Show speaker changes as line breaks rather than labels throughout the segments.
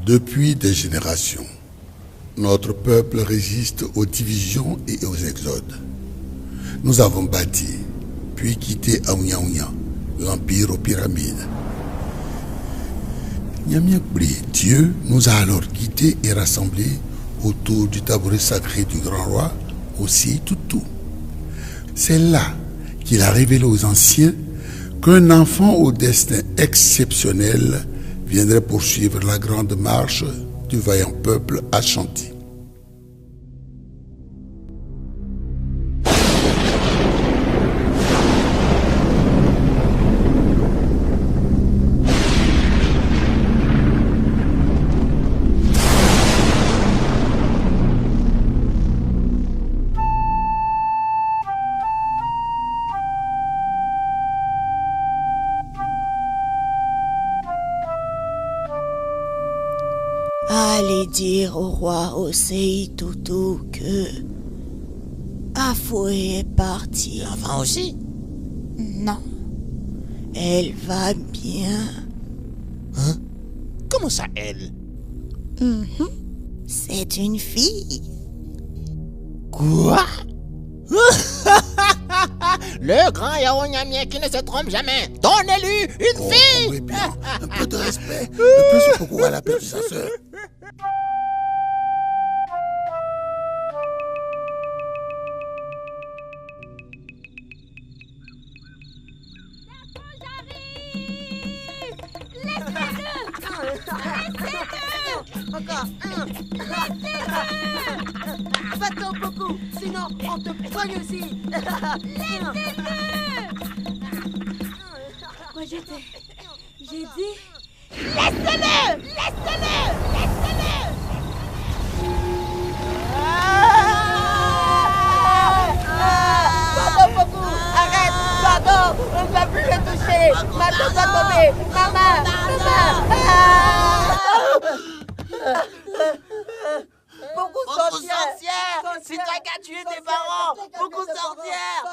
Depuis des générations, notre peuple résiste aux divisions et aux exodes. Nous avons bâti, puis quitté Aounia, l'empire aux pyramides. Nyamiakbri, Dieu nous a alors quittés et rassemblés autour du tabouret sacré du grand roi, aussi Toutou. C'est là qu'il a révélé aux anciens qu'un enfant au destin exceptionnel viendrait poursuivre la grande marche du vaillant peuple Ashanti.
Allez dire au roi Osei Toutou que Afoué est partie.
L'enfant aussi?
Non. Elle va bien.
Hein? Comment ça, elle?
C'est une fille.
Quoi? Le grand Yaonyamien qui ne se trompe jamais. Ton élu, une fille!
Oui, bien, un peu de respect. Le plus au pourquoi l'appelle sa sœur.
Encore un. Va-t'en beaucoup, sinon on te poigne aussi.
Moi j'ai dit...
Laissez-le. Pardon beaucoup, arrête, pardon, on ne va plus le toucher. Maintenant va tomber, maman. Beaucoup sorcières, c'est toi qui as tué tes parents. Beaucoup sorcières,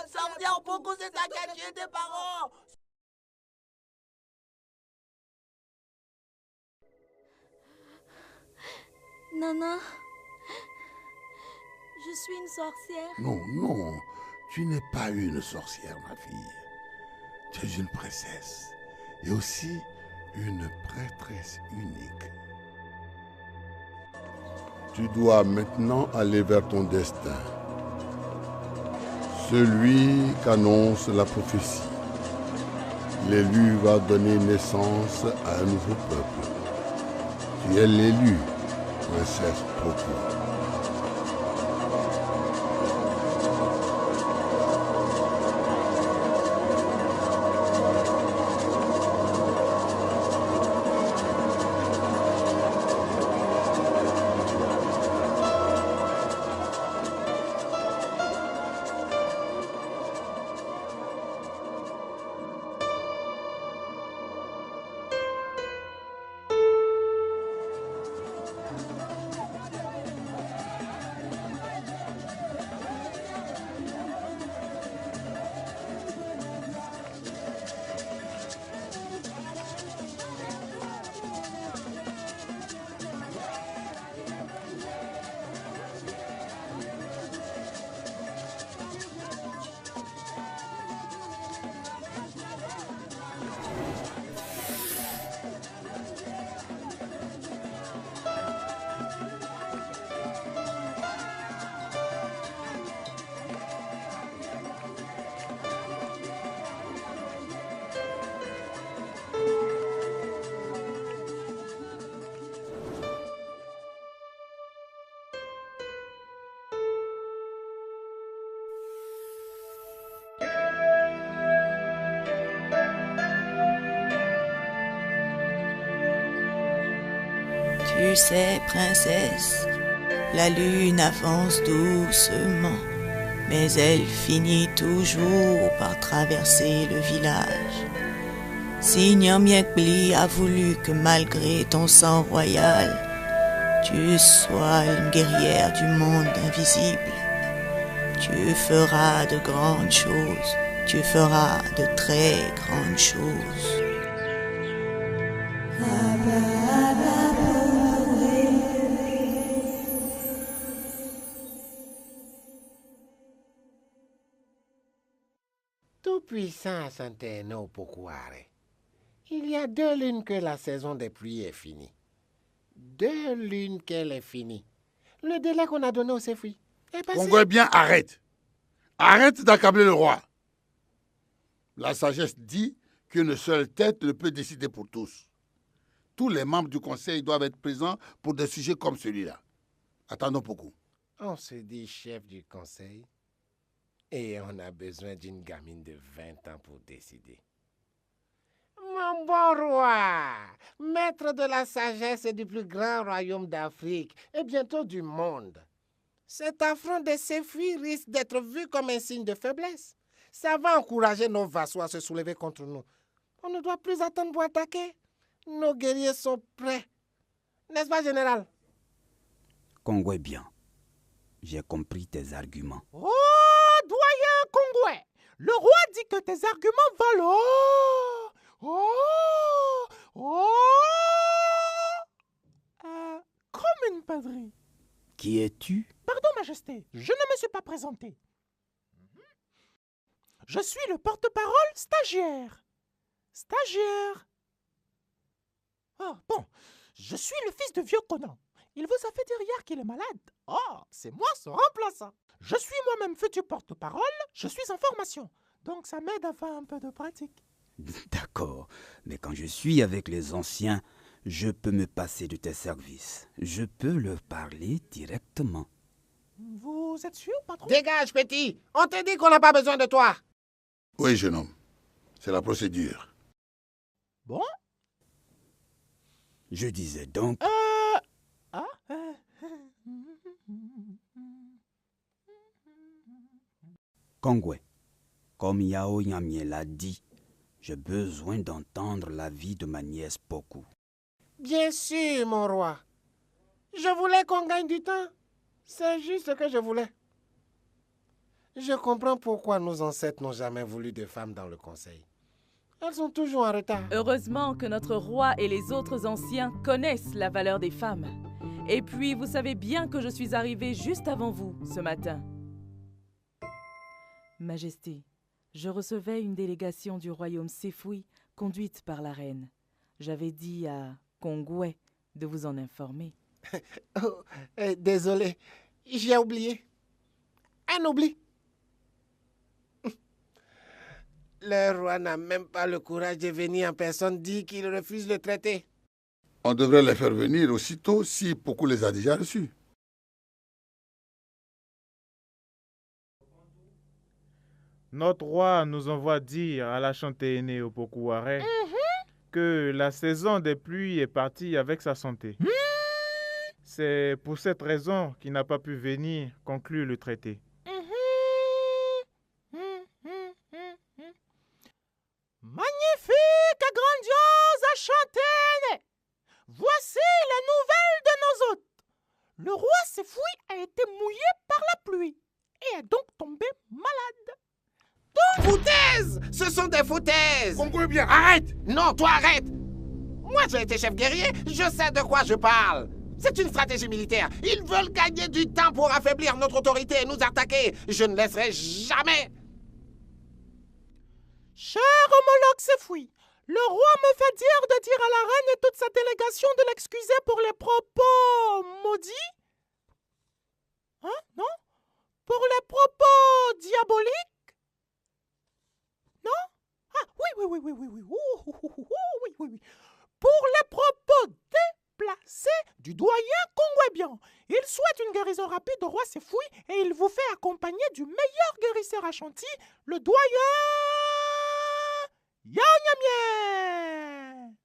beaucoup c'est toi qui as tué tes parents.
Nana, je suis une sorcière.
Non, tu n'es pas une sorcière, ma fille. Tu es une princesse et aussi une prêtresse unique. Tu dois maintenant aller vers ton destin, celui qu'annonce la prophétie. L'élu va donner naissance à un nouveau peuple. Tu es l'élu, princesse Poku.
Tu sais, princesse, la lune avance doucement, mais elle finit toujours par traverser le village. Si Nyamiakbli a voulu que malgré ton sang royal, tu sois une guerrière du monde invisible, tu feras de grandes choses, tu feras de très grandes choses.
Tout-puissant Santeno Pokuare, il y a 2 lunes que la saison des pluies est finie. 2 lunes qu'elle est finie. Le délai qu'on a donné aux Sefui est passé.
Congo, bien, arrête. Arrête d'accabler le roi. La sagesse dit qu'une seule tête ne peut décider pour tous. Tous les membres du conseil doivent être présents pour des sujets comme celui-là. Attendons beaucoup.
On se dit chef du conseil et on a besoin d'une gamine de 20 ans pour décider. Mon bon roi, maître de la sagesse et du plus grand royaume d'Afrique et bientôt du monde, cet affront des Sefui risque d'être vu comme un signe de faiblesse. Ça va encourager nos vassaux à se soulever contre nous. On ne doit plus attendre pour attaquer. Nos guerriers sont prêts. N'est-ce pas, général?
Congoué bien. J'ai compris tes arguments.
Oh, doyen Congoué, le roi dit que tes arguments valent. Comme une padrie.
Qui es-tu?
Pardon, Majesté, je ne me suis pas présenté. Je suis le porte-parole stagiaire. Stagiaire. Ah, bon, je suis le fils de vieux Conan. Il vous a fait dire hier qu'il est malade. Oh, c'est moi son remplaçant. Je suis moi-même futur porte-parole, je suis en formation. Donc ça m'aide à faire un peu de pratique.
D'accord, mais quand je suis avec les anciens, je peux me passer de tes services. Je peux leur parler directement.
Vous êtes sûr, patron?
Dégage, petit. On te dit qu'on n'a pas besoin de toi.
Oui, jeune homme. C'est la procédure.
Bon?
Je disais donc... Congoué, comme Yao Yamie l'a dit, j'ai besoin d'entendre l'avis de ma nièce Poku.
Bien sûr, mon roi. Je voulais qu'on gagne du temps. C'est juste ce que je voulais. Je comprends pourquoi nos ancêtres n'ont jamais voulu de femmes dans le conseil. Elles sont toujours en retard.
Heureusement que notre roi et les autres anciens connaissent la valeur des femmes. Et puis, vous savez bien que je suis arrivée juste avant vous, ce matin. Majesté, je recevais une délégation du royaume Sefui, conduite par la reine. J'avais dit à Congoué de vous en informer.
Oh, désolé, j'ai oublié. Un oubli. Le roi n'a même pas le courage de venir en personne dire qu'il refuse le traité.
On devrait les faire venir aussitôt si Poku les a déjà reçus.
Notre roi nous envoie dire à la chantéenne au Pokuare que la saison des pluies est partie avec sa santé. C'est pour cette raison qu'il n'a pas pu venir conclure le traité.
Magnifique et grandiose Achantène! Voici la nouvelle de nos hôtes. Le roi Sefui a été mouillé par la pluie et est donc tombé malade.
Foutaises! Ce sont des foutaises!
Congo, bien, arrête!
Non, toi arrête! Moi j'ai été chef guerrier, je sais de quoi je parle. C'est une stratégie militaire. Ils veulent gagner du temps pour affaiblir notre autorité et nous attaquer. Je ne laisserai jamais.
Cher homologue Sefui, le roi me fait dire à la reine et toute sa délégation de l'excuser pour les propos maudits. Hein? Non? Pour les propos diaboliques? Non? Ah, oui. Pour les propos déplacés du doyen Congouébian. Il souhaite une guérison rapide au roi Sefui et il vous fait accompagner du meilleur guérisseur Ashanti, le doyen Yao Nyamie.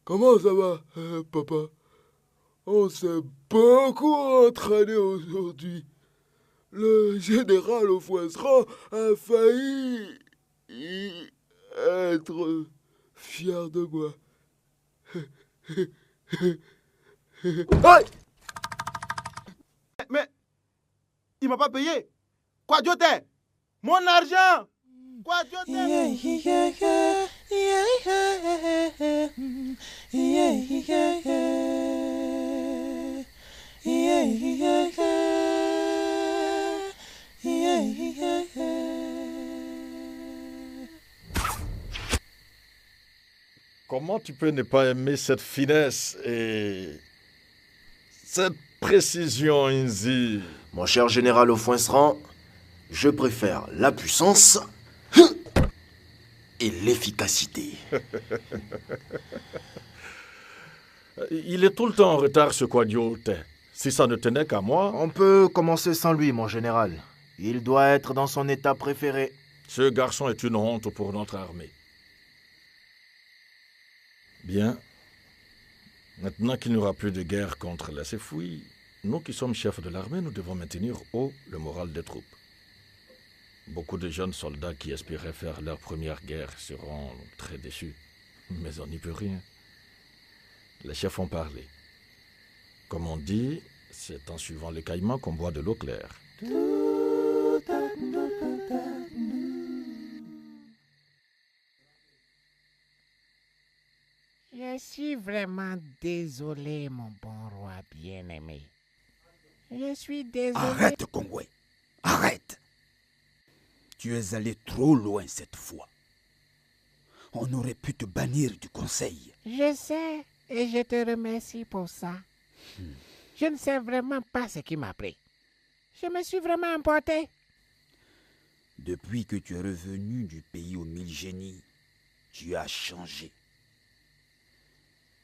Comment ça va, papa? On s'est beaucoup entraîné aujourd'hui. Le général au Fouesseran a failli être fier de moi.
Mais il m'a pas payé. Quoi, Dioté?
Mon argent! Quoi,
Comment tu peux ne pas aimer cette finesse et cette précision, Inzi?
Mon cher général Aufoinceran, je préfère la puissance et l'efficacité.
Il est tout le temps en retard, ce Quadiote. Si ça ne tenait qu'à moi...
On peut commencer sans lui, mon général. Il doit être dans son état préféré.
Ce garçon est une honte pour notre armée. Bien. Maintenant qu'il n'y aura plus de guerre contre la Sefwi, nous qui sommes chefs de l'armée, nous devons maintenir haut le moral des troupes. Beaucoup de jeunes soldats qui espéraient faire leur première guerre seront très déçus. Mais on n'y peut rien. Les chefs ont parlé. Comme on dit, c'est en suivant les caïmans qu'on boit de l'eau claire.
Je suis vraiment désolé, mon bon roi bien-aimé. Je suis désolé.
Arrête, Kongwe. Arrête. Tu es allé trop loin cette fois. On aurait pu te bannir du conseil.
Je sais, et je te remercie pour ça. Je ne sais vraiment pas ce qui m'a pris. Je me suis vraiment emporté.
Depuis que tu es revenu du pays aux 1000 génies, tu as changé.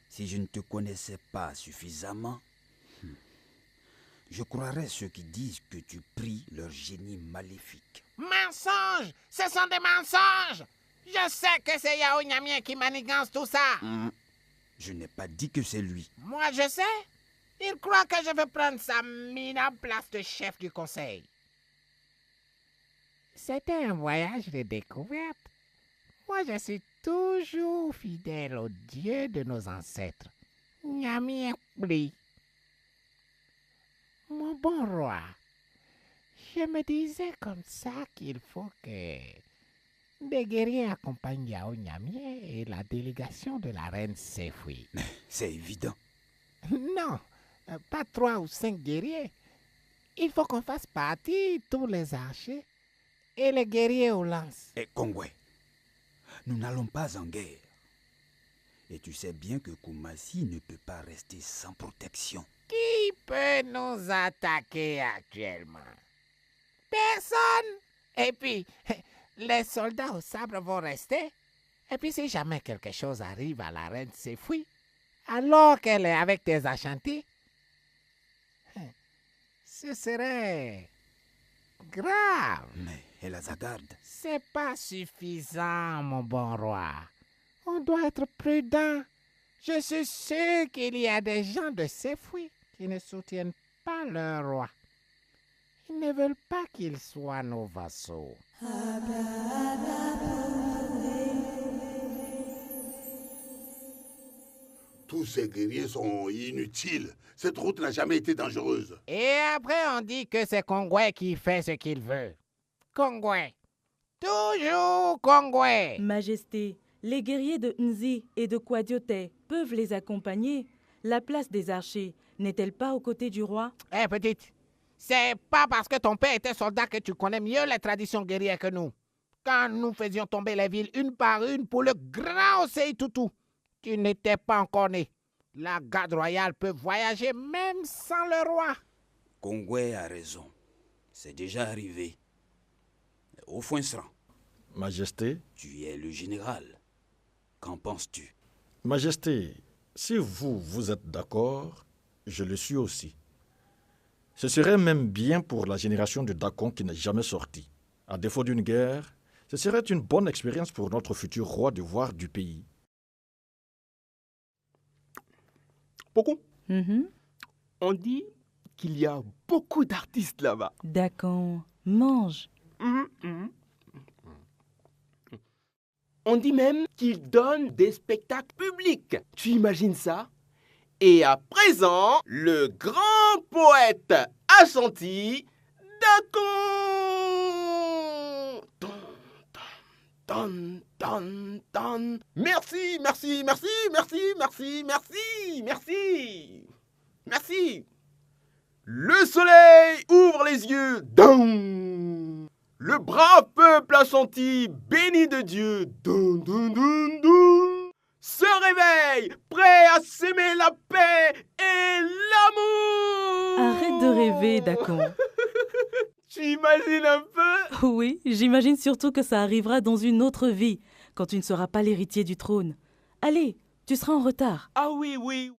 Si je ne te connaissais pas suffisamment, je croirais ceux qui disent que tu pries leur génie maléfique.
Mensonges! Ce sont des mensonges! Je sais que c'est Yao Nyamien qui manigance tout ça.
Je n'ai pas dit que c'est lui.
Moi, je sais. Il croit que je veux prendre sa minable place de chef du conseil. C'était un voyage de découverte. Moi, je suis toujours fidèle au Dieu de nos ancêtres. Nyamien prie. Mon bon roi, je me disais comme ça qu'il faut que des guerriers accompagnent Yao Nyamien et la délégation de la reine Sefwi.
C'est évident.
Non, pas 3 ou 5 guerriers. Il faut qu'on fasse partie tous les archers et les guerriers aux lances.
Et Kongwe, nous n'allons pas en guerre. Et tu sais bien que Koumassi ne peut pas rester sans protection.
Qui peut nous attaquer actuellement? Personne. Et puis, les soldats au sabre vont rester. Et puis, si jamais quelque chose arrive à la reine Sefwi, alors qu'elle est avec tes Ashanti, ce serait grave.
Mais elle a sa garde.
C'est pas suffisant, mon bon roi. On doit être prudent. Je suis sûr qu'il y a des gens de Sefwi qui ne soutiennent pas leur roi. Ils ne veulent pas qu'ils soient nos vassaux.
Tous ces guerriers sont inutiles. Cette route n'a jamais été dangereuse.
Et après, on dit que c'est Kongwe qui fait ce qu'il veut. Kongwe. Toujours Kongwe.
Majesté, les guerriers de Nzi et de Quadiote peuvent les accompagner. La place des archers n'est-elle pas aux côtés du roi?
Eh, petite, c'est pas parce que ton père était soldat que tu connais mieux les traditions guerrières que nous. Quand nous faisions tomber les villes une par une pour le grand Osei Toutou, tu n'étais pas encore né. La garde royale peut voyager même sans le roi.
Kongwe a raison. C'est déjà arrivé. Aufoinceran.
Majesté.
Tu es le général. Qu'en penses-tu?
Majesté, si vous êtes d'accord, je le suis aussi. Ce serait même bien pour la génération de Dakon qui n'est jamais sortie. À défaut d'une guerre, ce serait une bonne expérience pour notre futur roi de voir du pays.
Poko, on dit qu'il y a beaucoup d'artistes là-bas.
D'accord, mange.
On dit même qu'ils donnent des spectacles publics. Tu imagines ça? Et à présent, le grand poète Ashanti Dakon. Tan, tan, tan. Merci, merci, merci, merci, merci, merci, merci. Merci. Le soleil ouvre les yeux. Dun. Le brave peuple ashanti, béni de Dieu, dun, dun, dun, dun, se réveille, prêt à s'aimer la paix et l'amour.
Arrête de rêver, Dacon.
Tu imagines un peu?
Oui, j'imagine surtout que ça arrivera dans une autre vie, quand tu ne seras pas l'héritier du trône. Allez, tu seras en retard.
Ah oui, oui.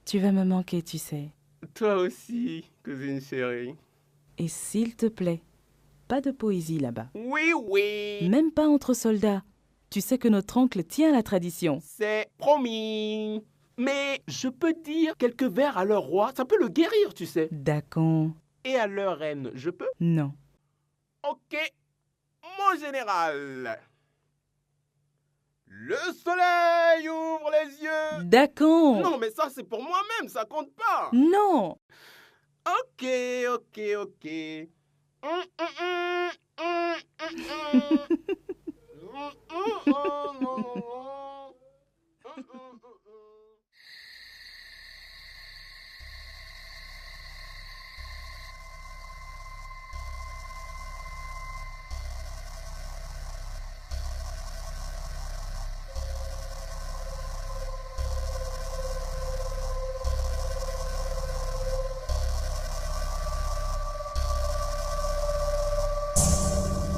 Tu vas me manquer, tu sais.
Toi aussi, cousine chérie.
Et s'il te plaît, pas de poésie là-bas.
Oui, oui.
Même pas entre soldats. Tu sais que notre oncle tient à la tradition.
C'est promis. Mais je peux dire quelques vers à leur roi, ça peut le guérir, tu sais.
Dacon.
Et à leur reine, je peux?
Non.
Ok, mon général. Le soleil ouvre les yeux.
Dacon.
Non, mais ça c'est pour moi-même, ça compte pas.
Non.
Ok, ok, ok.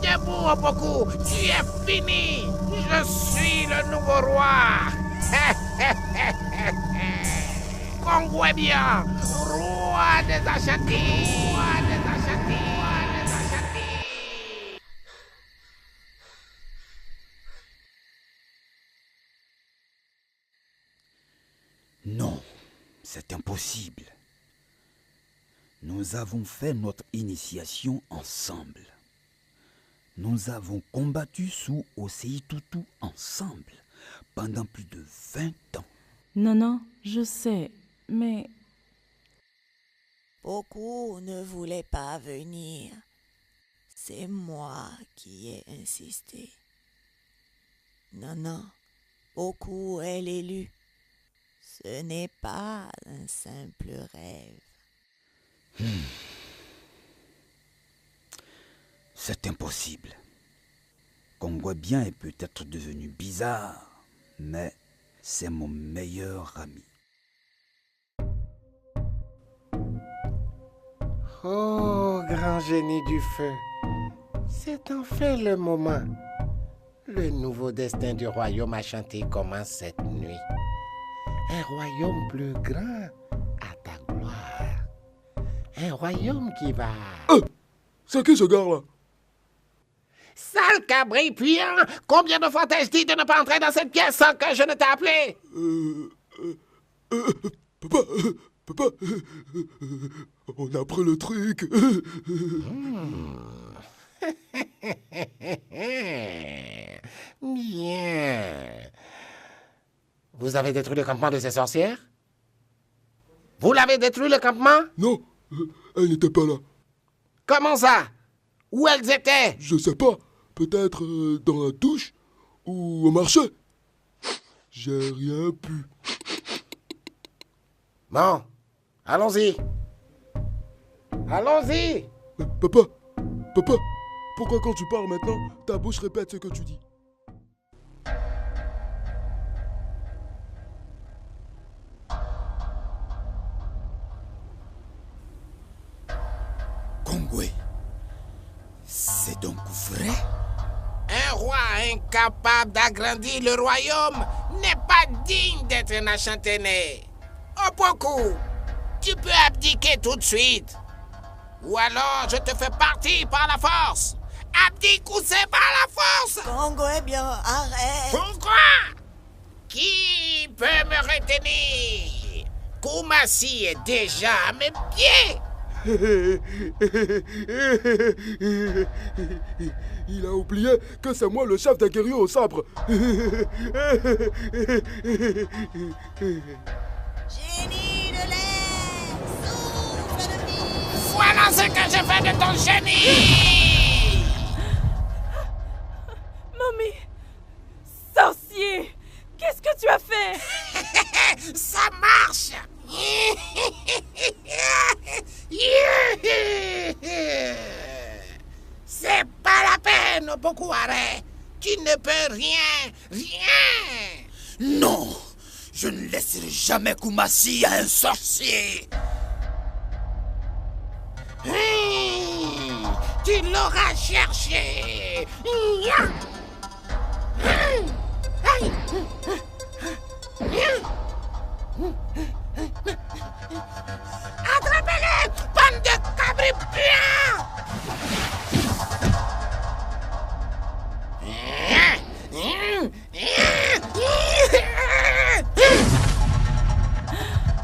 Debout, Opoku, tu es fini. Je suis le nouveau roi. Kongwe bien, roi des Ashanti. Roi des Ashanti. Roi des Ashanti.
Non, c'est impossible. Nous avons fait notre initiation ensemble. Nous avons combattu sous Osei-Tutu ensemble pendant plus de 20 ans.
Non, je sais, mais...
Beaucoup ne voulaient pas venir. C'est moi qui ai insisté. Non, beaucoup est l'élu. Ce n'est pas un simple rêve.
C'est impossible. Kongwebien est peut-être devenu bizarre, mais c'est mon meilleur ami.
Oh, grand génie du feu, c'est enfin le moment. Le nouveau destin du royaume Ashanti commence cette nuit. Un royaume plus grand à ta gloire. Un royaume qui va...
C'est qui ce gars-là?
Sale cabri puant! Combien de fois t'ai-je dit de ne pas entrer dans cette pièce sans que je ne t'ai appelé?
Papa, on a pris le truc.
Bien. Vous avez détruit le campement de ces sorcières? Vous l'avez détruit le campement?
Non, elles n'étaient pas là.
Comment ça? Où elles étaient?
Je sais pas. Peut-être dans la douche ou au marché. J'ai rien pu.
Bon, allons-y. Allons-y.
Papa, pourquoi quand tu parles maintenant, ta bouche répète ce que tu dis?
Kongwe, c'est donc vrai?
Un roi incapable d'agrandir le royaume n'est pas digne d'être un Ashanténé. Opoku, tu peux abdiquer tout de suite. Ou alors je te fais partir par la force. Abdique ou c'est par la force.
Kongwe bien, arrête.
Pourquoi? Qui peut me retenir? Kumasi est déjà à mes pieds.
Il a oublié que c'est moi le chef des guerriers au sabre.
Génie de l'air, souffle de vie.
Voilà ce que je fais de ton génie. reine Pokuare. Tu ne peux rien, rien.
Non, je ne laisserai jamais Kumasi à un sorcier.
Tu l'auras cherché. Attrapez-le, bande de cabripiens!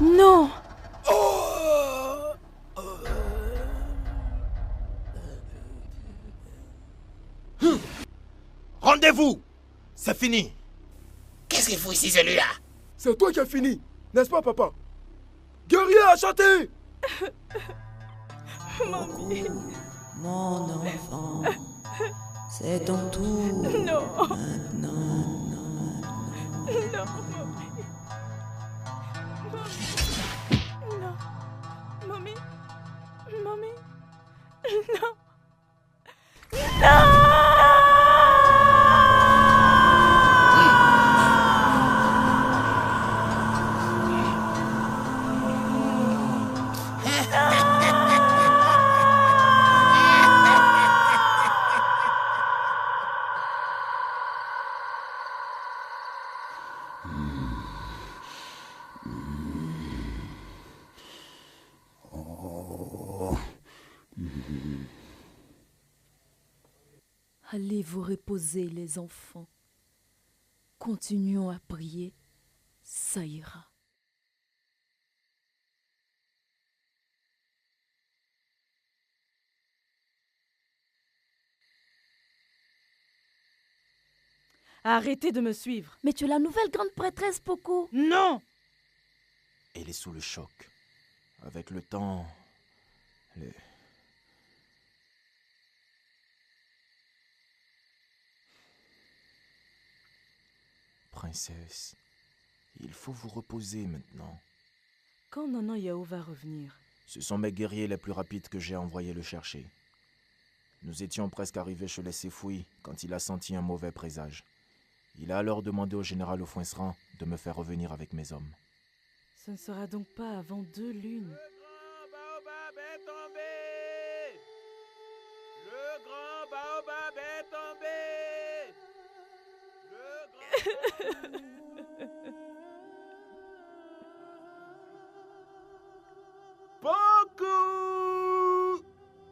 Non!
Rendez-vous! C'est fini!
Qu'est-ce qu'il fout ici, celui-là?
C'est toi qui as fini, n'est-ce pas, papa? Guerrier à chanter!
Mamie. Mon enfant, c'est ton tour.
Non.
Maintenant,
Non, Mamie. Non. Mamie. Non. Non.
Allez vous reposer, les enfants. Continuons à prier, ça ira.
Arrêtez de me suivre.
Mais tu es la nouvelle grande prêtresse, Poco.
Non!
Elle est sous le choc. Avec le temps, Princesse, il faut vous reposer maintenant.
Quand Nana Yao va revenir?
Ce sont mes guerriers les plus rapides que j'ai envoyé le chercher. Nous étions presque arrivés chez les Sefouis quand il a senti un mauvais présage. Il a alors demandé au général Ofoinceran de me faire revenir avec mes hommes.
Ce ne sera donc pas avant 2 lunes.
Le grand baobab est tombé. Beaucoup,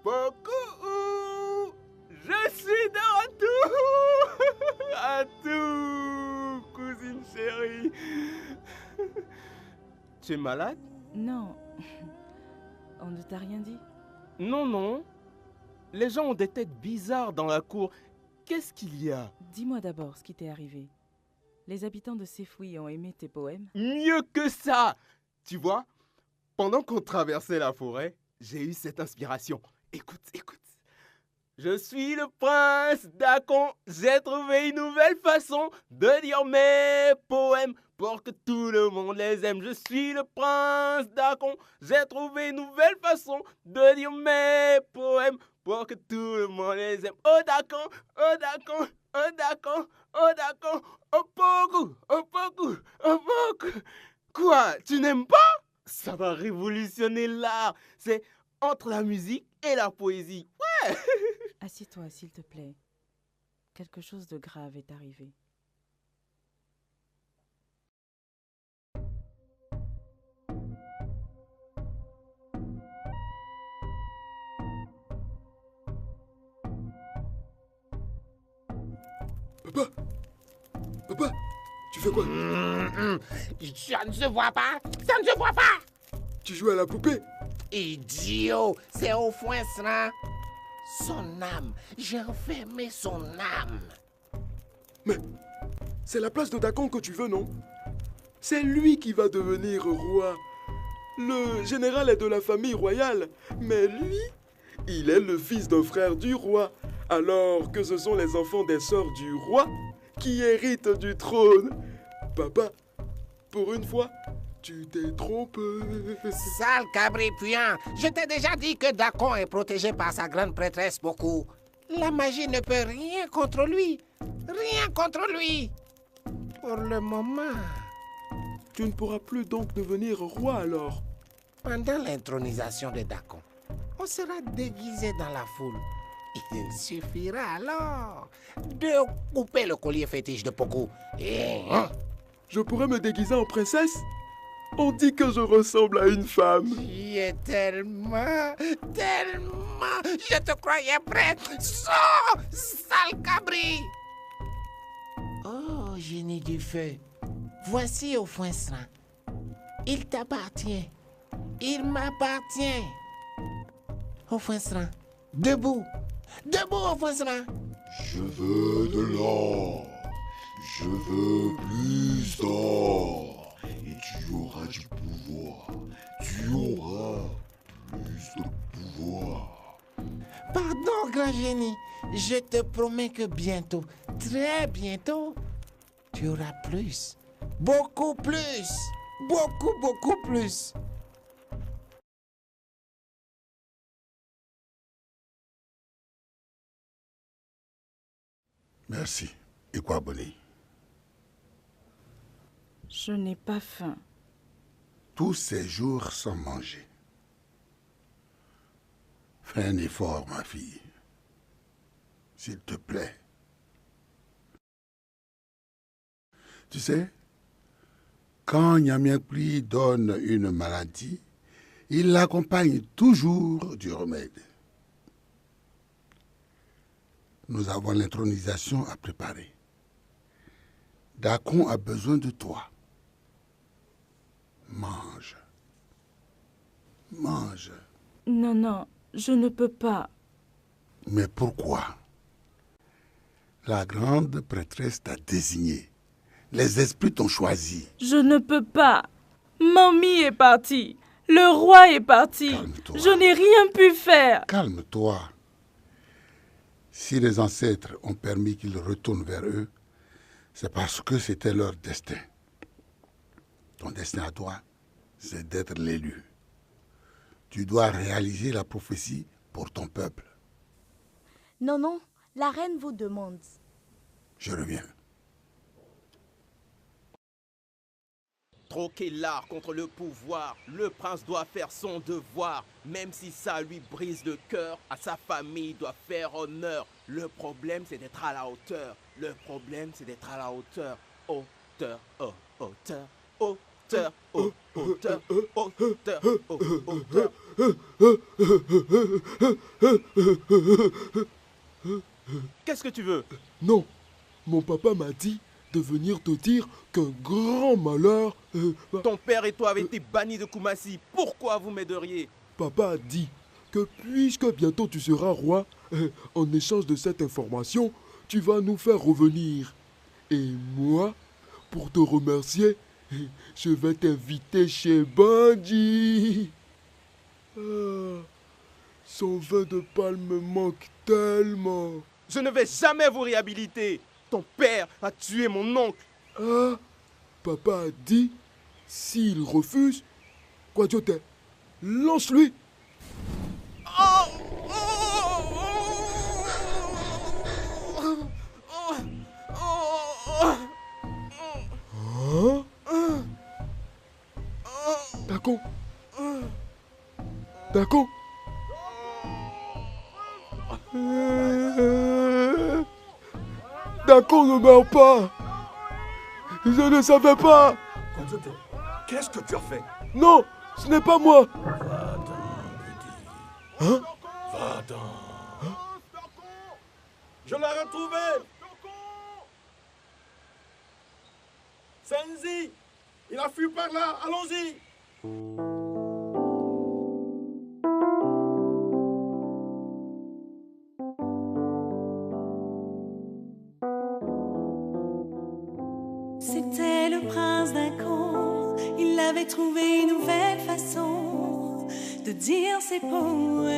beaucoup, je suis de retour. À tout, cousine chérie. Tu es malade?
Non. On ne t'a rien dit?
Non, non. Les gens ont des têtes bizarres dans la cour. Qu'est-ce qu'il y a?
Dis-moi d'abord ce qui t'est arrivé. Les habitants de Sefouis ont aimé tes poèmes?
Mieux que ça! Tu vois, pendant qu'on traversait la forêt, j'ai eu cette inspiration. Écoute, écoute. Je suis le prince Dakon. J'ai trouvé une nouvelle façon de dire mes poèmes pour que tout le monde les aime. Je suis le prince Dakon. J'ai trouvé une nouvelle façon de dire mes poèmes pour que tout le monde les aime. Oh Dakon, oh Dakon, oh Dakon, oh Dakon, oh Poku, oh Poku, oh Poku. Quoi, tu n'aimes pas? Ça va révolutionner l'art. C'est entre la musique et la poésie. Ouais.
Assieds-toi, s'il te plaît. Quelque chose de grave est arrivé.
Papa! Papa! Tu fais quoi?
Ça ne se voit pas! Ça ne se voit pas!
Tu joues à la poupée?
Idiot! C'est Ofoinceran! Son âme! J'ai enfermé son âme!
Mais c'est la place de Dakon que tu veux, non? C'est lui qui va devenir roi. Le général est de la famille royale, mais lui, il est le fils d'un frère du roi, alors que ce sont les enfants des sœurs du roi qui héritent du trône. Papa, pour une fois, tu t'es trompé.
Sale cabripuant! Je t'ai déjà dit que Dakon est protégé par sa grande prêtresse beaucoup. La magie ne peut rien contre lui. Rien contre lui. Pour le moment.
Tu ne pourras plus donc devenir roi alors.
Pendant l'intronisation de Dakon, on sera déguisé dans la foule. Il suffira alors de couper le collier fétiche de Poku. Et...
Je pourrais me déguiser en princesse? On dit que je ressemble à une femme.
Tu es tellement... Je te croyais prêt. Sors, sale cabri. Oh, génie du feu. Voici au foincerin. Il t'appartient. Il m'appartient. Au foincerin. Debout. Debout au foincerin.
Je veux de l'or. Je veux plus d'or. Et tu auras du pouvoir. Tu auras plus de pouvoir.
Pardon, grand génie. Je te promets que bientôt, très bientôt, tu auras plus. Beaucoup plus. Beaucoup, beaucoup plus.
Merci. Et quoi, Bonnie?
Je n'ai pas faim.
Tous ces jours sans manger. Fais un effort, ma fille. S'il te plaît. Tu sais, quand Nyamiakpli donne une maladie, il l'accompagne toujours du remède. Nous avons l'intronisation à préparer. Dakon a besoin de toi. Mange. Mange.
Non, non, je ne peux pas.
Mais pourquoi? La grande prêtresse t'a désigné. Les esprits t'ont choisi.
Je ne peux pas. Mamie est partie. Le roi est parti.
Calme-toi.
Je n'ai rien pu faire.
Calme-toi. Si les ancêtres ont permis qu'ils retournent vers eux, c'est parce que c'était leur destin. Ton destin à toi, c'est d'être l'élu. Tu dois réaliser la prophétie pour ton peuple.
Non, non, la reine vous demande.
Je reviens.
Troquer l'art contre le pouvoir, le prince doit faire son devoir, même si ça lui brise le cœur, à sa famille doit faire honneur. Le problème c'est d'être à la hauteur, le problème c'est d'être à la hauteur. Hauteur, oh, hauteur, hauteur, oh, hauteur, hauteur, oh, hauteur. Qu'est-ce que tu veux?
Non, mon papa m'a dit de venir te dire qu'un grand malheur...
Ton père et toi avez été bannis de Kumasi. Pourquoi vous m'aideriez?
Papa a dit que puisque bientôt tu seras roi, en échange de cette information, tu vas nous faire revenir. Et moi, pour te remercier, je vais t'inviter chez Bandji. Son vin de palme me manque tellement.
Je ne vais jamais vous réhabiliter. Ton père a tué mon oncle.
Ah, papa a dit, s'il refuse, Kwadjote, lance-lui. Dakon. Dakon. Dakon ne meurt pas. Je ne savais pas.
Qu'est-ce que tu as fait?
Non, ce n'est pas moi.
Va-t'en, petit.
Hein?
Va-t'en.
Je l'ai retrouvé. Senzi, il a fui par là. Allons-y.
C'était le prince Dakon. Il avait trouvé une nouvelle façon de dire ses poèmes.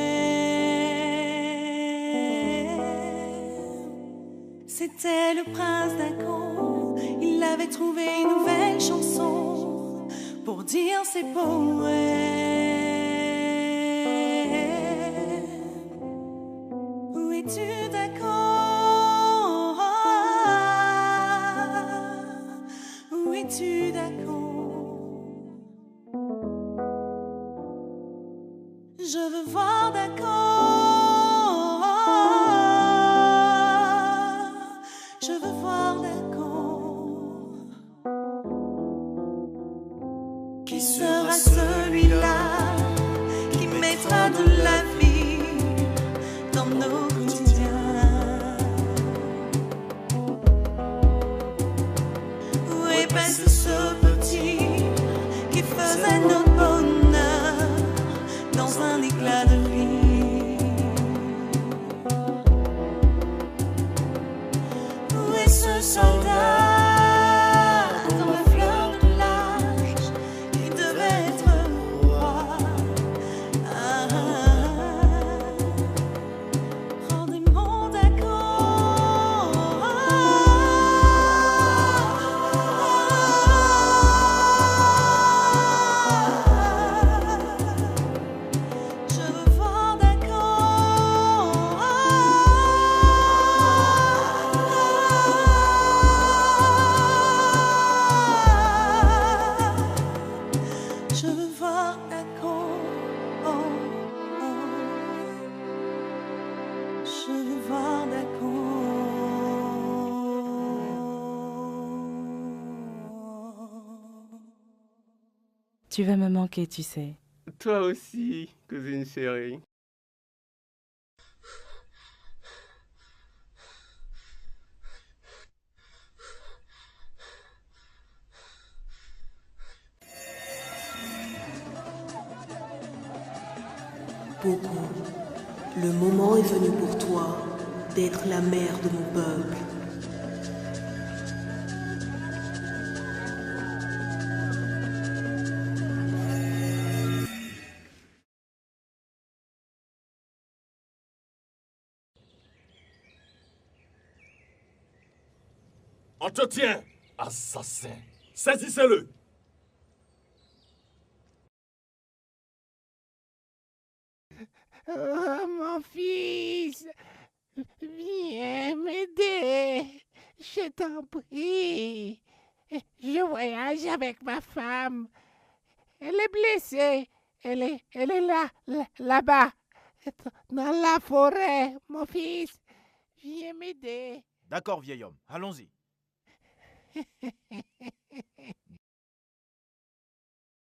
C'était le prince Dakon. Il avait trouvé une nouvelle chanson pour dire ses poèmes. Où est es-tu d'accord? Où es-tu d'accord? Je veux voir d'accord. Je veux voir d'accord. Qui sera celui-là qui mettra de la vie dans nos quotidiens? Où est passé ce petit qui faisait notre bonheur dans un éclat de vie? Où est ce soldat dans la fleur de l'âge qui devait être roi? Rendez-moi d'accord. Je veux voir d'accord. Je veux voir d'accord. Je veux voir d'accord.
Tu vas me manquer, tu sais.
Toi aussi, cousine chérie.
Poco, le moment est venu pour toi d'être la mère de mon peuple.
On te tient, assassin. Saisissez-le.
Oh, mon fils, viens m'aider, je t'en prie. Je voyage avec ma femme. Elle est blessée. Elle est là-bas, dans la forêt, mon fils. Viens m'aider.
D'accord, vieil homme, allons-y.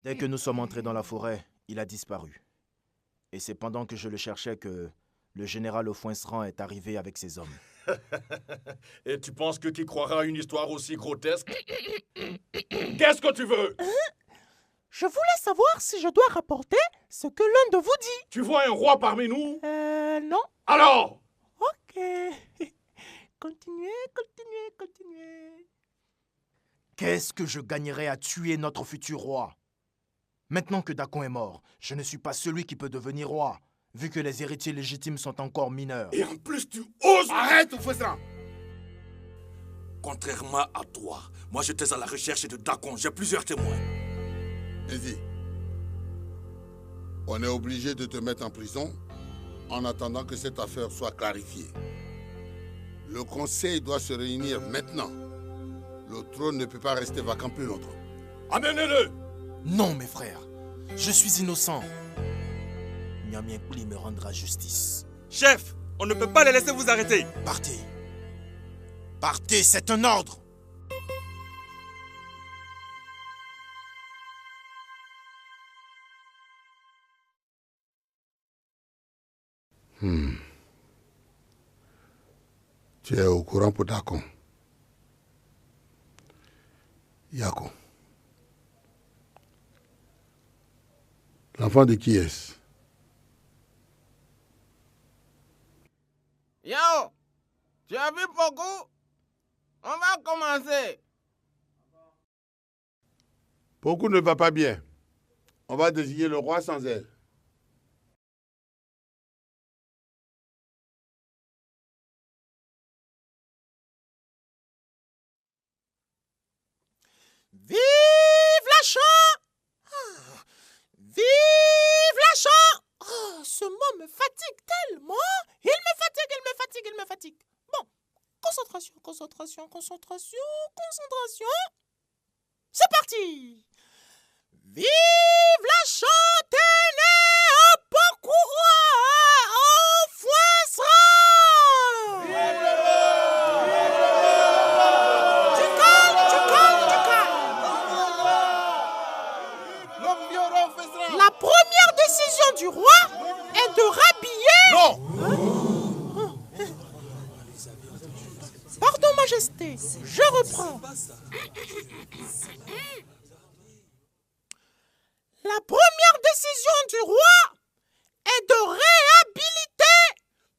Dès que nous sommes entrés dans la forêt, il a disparu. Et c'est pendant que je le cherchais que le général au Foinceran est arrivé avec ses hommes.
Et tu penses que qui croira à une histoire aussi grotesque? Qu'est-ce que tu veux?
Je voulais savoir si je dois rapporter ce que l'un de vous dit.
Tu vois un roi parmi nous?
Non.
Alors?
Ok. Continuez.
Qu'est-ce que je gagnerais à tuer notre futur roi? Maintenant que Dacon est mort, je ne suis pas celui qui peut devenir roi, vu que les héritiers légitimes sont encore mineurs.
Et en plus, tu oses...
Arrête, Fouesran! Contrairement à toi, moi j'étais à la recherche de Dacon, j'ai plusieurs témoins.
Vas-y. On est obligé de te mettre en prison en attendant que cette affaire soit clarifiée. Le conseil doit se réunir maintenant. Le trône ne peut pas rester vacant plus longtemps.
Amenez-le!
Non, mes frères, je suis innocent. Nyamien Kouli me rendra justice.
Chef, on ne peut pas les laisser vous arrêter.
Partez. Partez, c'est un ordre.
Tu es au courant pour Dacon. Yako. L'enfant de qui est-ce?
Yo, tu as vu beaucoup? On va commencer.
Beaucoup ne va pas bien. On va désigner le roi sans elle.
Vive la chant! Vive la chant! Oh, ce mot me fatigue tellement. Il me fatigue. me fatigue. Bon, concentration, concentration, concentration, concentration. C'est parti! Vive la Chanténé au Pocouroy au Foinseran! Vive le roi! Du calme, du calme, du calme. La première décision du roi est de rhabiller...
Non!
Pardon, Majesté, je reprends. La première décision du roi est de réhabiliter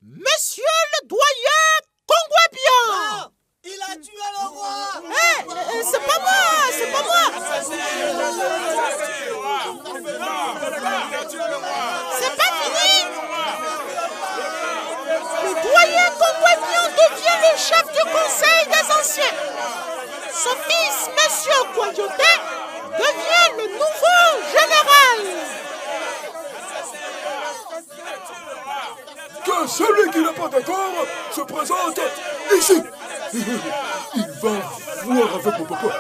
Monsieur le doyen Kongwebian.
Non, il a tué le roi.
C'est pas moi, c'est pas moi. C'est pas fini. Le doyen Kongwebian devient le chef du conseil des anciens. Son fils, Monsieur Kwayote, devient le nouveau général.
Que celui qui n'est pas d'accord se présente ici. Il va voir avec mon papa.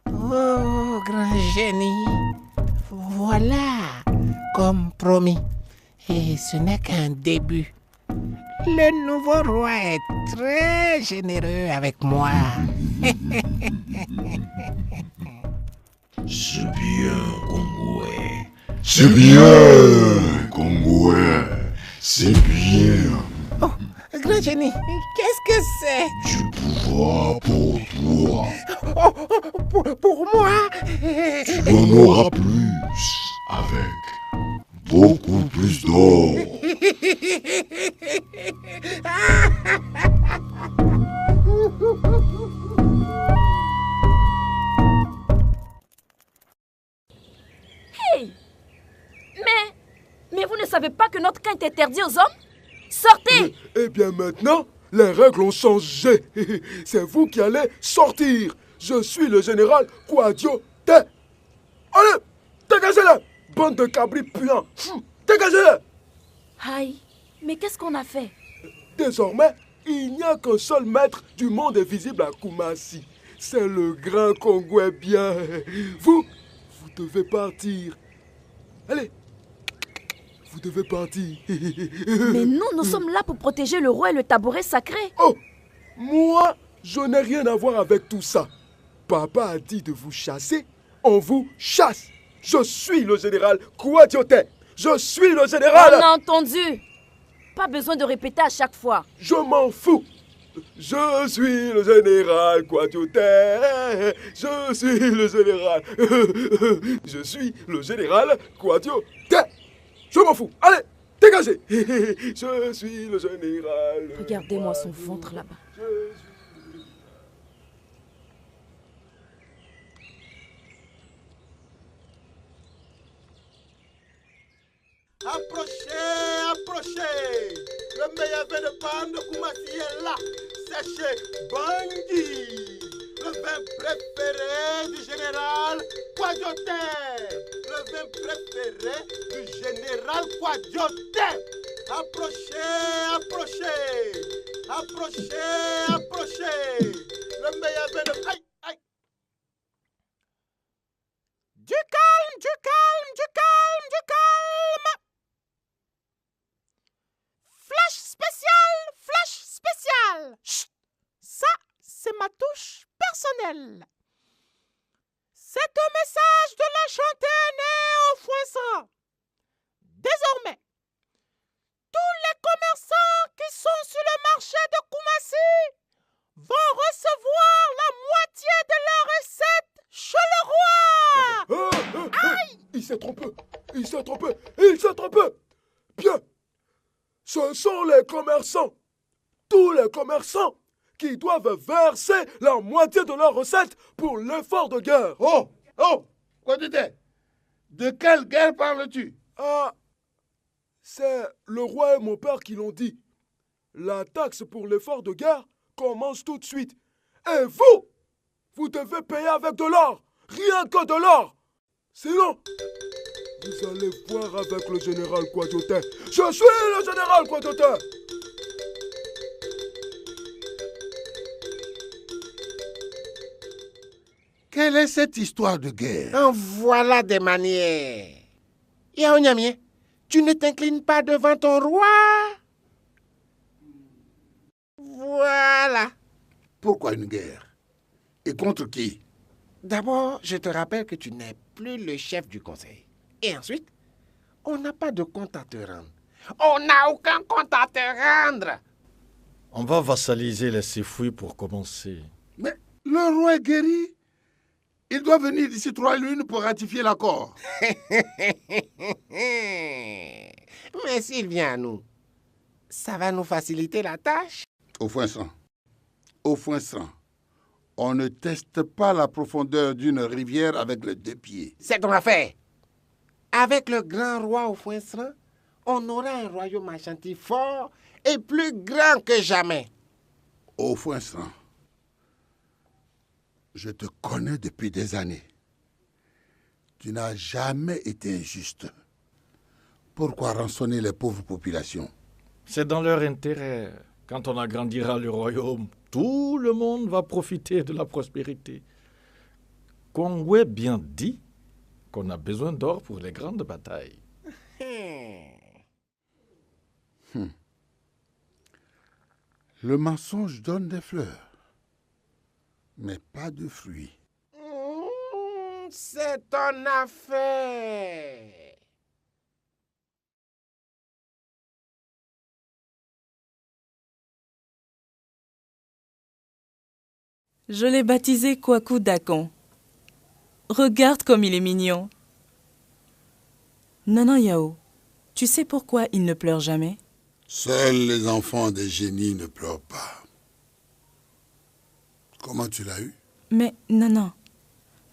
Oh, grand génie, voilà, comme promis. Et ce n'est qu'un début. Le nouveau roi est très généreux avec moi.
C'est bien, Kongwe. C'est bien, Kongwe. C'est bien.
Oh, grand génie, qu'est-ce que c'est?
Du pouvoir pour toi.
Pour moi?
Tu en auras plus avec beaucoup plus d'or.
Hey! Mais vous ne savez pas que notre camp est interdit aux hommes? Sortez!
Eh bien maintenant, les règles ont changé. C'est vous qui allez sortir. Je suis le général Kwadio Te. Allez, dégagez-le! Bande de cabris puants. Dégagez-le!
Aïe, mais qu'est-ce qu'on a fait?
Désormais, il n'y a qu'un seul maître du monde invisible à Kumasi. C'est le grand Kongwebian. Vous devez partir. Allez, vous devez partir.
Mais nous sommes là pour protéger le roi et le tabouret sacré.
Oh, moi, je n'ai rien à voir avec tout ça. Papa a dit de vous chasser, on vous chasse. Je suis le général Kouadiote. Je suis le général...
On a entendu. Pas besoin de répéter à chaque fois.
Je m'en fous. Je suis le général Kouadiote. Je suis le général... Je suis le général Kouadiote. Je m'en fous. Allez, dégagez. Je suis le général...
Regardez-moi son ventre là-bas.
Approchez, approchez. Le meilleur vin de panne de Kumasi est là. Sachez Bangui, le vin préféré du général Kouadiote. Le vin préféré du général Kouadiote. Approchez, approchez. Approchez, approchez. Le meilleur vin de... Aïe, aïe.
Du calme, du calme, du calme, du calme. Flash spécial. Chut. Ça, c'est ma touche personnelle. C'est un message de la Chanténé au Foinseran. Désormais, tous les commerçants qui sont sur le marché de Kumasi vont recevoir la moitié de leur recette chez le roi.
Aïe! Il s'est trompé. Il s'est trompé. Il s'est trompé. Bien. Ce sont les commerçants, tous les commerçants, qui doivent verser la moitié de leur recette pour l'effort de guerre.
Oh, quoi tu dis? De quelle guerre parles-tu?
Ah, c'est le roi et mon père qui l'ont dit. La taxe pour l'effort de guerre commence tout de suite. Et vous devez payer avec de l'or. Rien que de l'or. Sinon, vous allez voir avec le général Quadotin. Je suis le général Quadotin.
Quelle est cette histoire de guerre?
En voilà des manières. Yaonyamien, tu ne t'inclines pas devant ton roi? Voilà.
Pourquoi une guerre? Et contre qui?
D'abord, je te rappelle que tu n'es plus le chef du conseil. Et ensuite, on n'a pas de compte à te rendre. On n'a aucun compte à te rendre.
On va vassaliser les Sefouis pour commencer.
Mais le roi est guéri. Il doit venir d'ici 3 lunes pour ratifier l'accord.
Mais s'il vient à nous, ça va nous faciliter la tâche.
Au Foinçran, on ne teste pas la profondeur d'une rivière avec les 2 pieds.
C'est ton affaire. Avec le grand roi au Foinçran, on aura un royaume Ashanti fort et plus grand que jamais.
Au Foinçran, je te connais depuis des années. Tu n'as jamais été injuste. Pourquoi rançonner les pauvres populations?
C'est dans leur intérêt. Quand on agrandira le royaume, tout le monde va profiter de la prospérité. Kongwe bien dit qu'on a besoin d'or pour les grandes batailles.
Le mensonge donne des fleurs, mais pas de fruits.
C'est ton affaire.
Je l'ai baptisé Kwaku Dakon. Regarde comme il est mignon. Nanan Yao, tu sais pourquoi il ne pleure jamais?
Seuls les enfants des génies ne pleurent pas. Comment tu l'as eu?
Mais Nanan,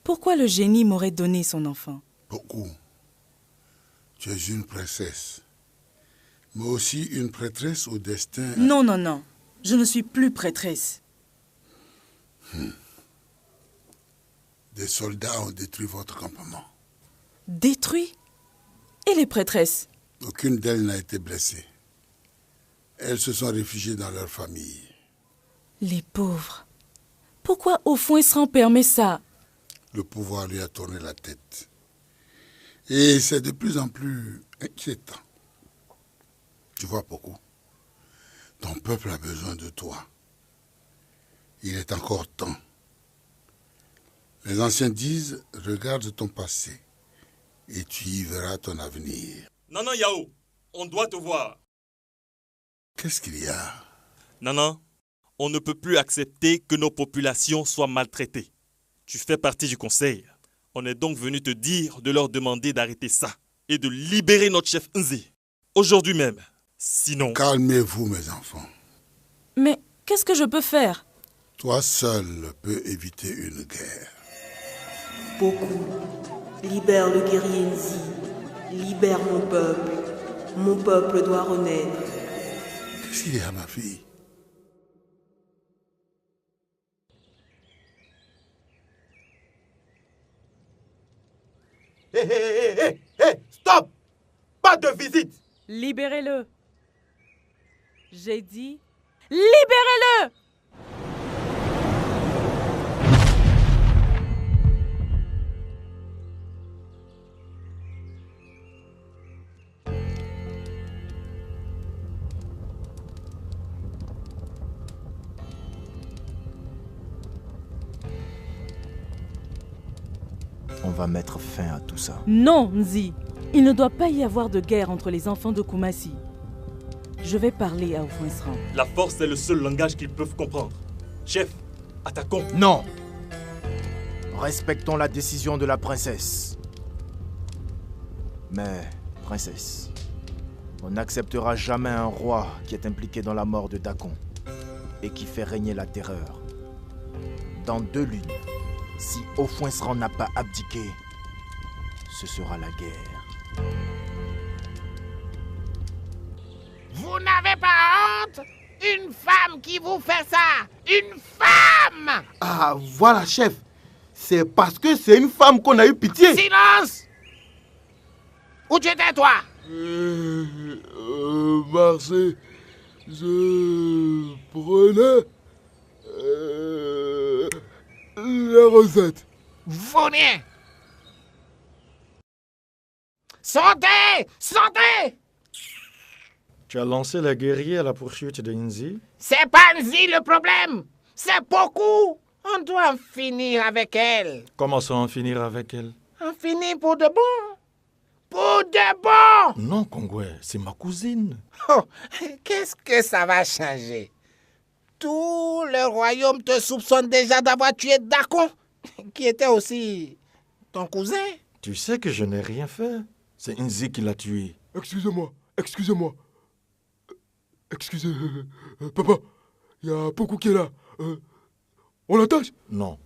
pourquoi le génie m'aurait donné son enfant?
Beaucoup. Tu es une princesse, mais aussi une prêtresse au destin...
Non, non, non. Je ne suis plus prêtresse.
Des soldats ont détruit votre campement.
Détruit? Et les prêtresses?
Aucune d'elles n'a été blessée. Elles se sont réfugiées dans leur famille.
Les pauvres. Pourquoi au Foinçran permet ça?
Le pouvoir lui a tourné la tête. Et c'est de plus en plus inquiétant. Tu vois, Poko, ton peuple a besoin de toi. Il est encore temps. Les anciens disent, regarde ton passé et tu y verras ton avenir.
Nanan Yao, on doit te voir.
Qu'est-ce qu'il y a?
Nanan, on ne peut plus accepter que nos populations soient maltraitées. Tu fais partie du conseil. On est donc venu te dire de leur demander d'arrêter ça et de libérer notre chef Nzé. Aujourd'hui même. Sinon...
Calmez-vous, mes enfants.
Mais qu'est-ce que je peux faire?
Toi seul peux éviter une guerre.
Beaucoup. Libère le guerrier Nzi. Libère mon peuple. Mon peuple doit renaître.
Qu'est-ce qu'il y a, ma fille?
Hé, stop! Pas de visite!
Libérez-le. J'ai dit, libérez-le!
On va mettre fin à tout ça.
Non, Nzi. Il ne doit pas y avoir de guerre entre les enfants de Koumassi. Je vais parler à Ofoinçran.
La force est le seul langage qu'ils peuvent comprendre. Chef, attaquons.
Non! Respectons la décision de la princesse. Mais, princesse, on n'acceptera jamais un roi qui est impliqué dans la mort de Dakon et qui fait régner la terreur. Dans 2 lunes, si Ofoinçran n'a pas abdiqué, ce sera la guerre.
Vous n'avez pas honte? Une femme qui vous fait ça! Une femme!
Ah, voilà, chef. c'est parce que c'est une femme qu'on a eu pitié.
Silence! Où tu étais, toi?
Marseille, je prenais la recette.
Fournier! Sortez! Sortez!
Tu as lancé les guerriers à la poursuite de Nzi?
C'est pas Nzi le problème! C'est beaucoup! On doit en finir avec elle.
Comment ça en finir avec elle?
En finir pour de bon! Pour de bon!
Non, Kongwe, c'est ma cousine.
Oh, qu'est-ce que ça va changer? Tout le royaume te soupçonne déjà d'avoir tué Dakon, qui était aussi ton cousin.
Tu sais que je n'ai rien fait. C'est Nzi qui l'a tué.
Excusez-moi. Excusez, papa, il y a beaucoup qui est là. On l'attache?
Non.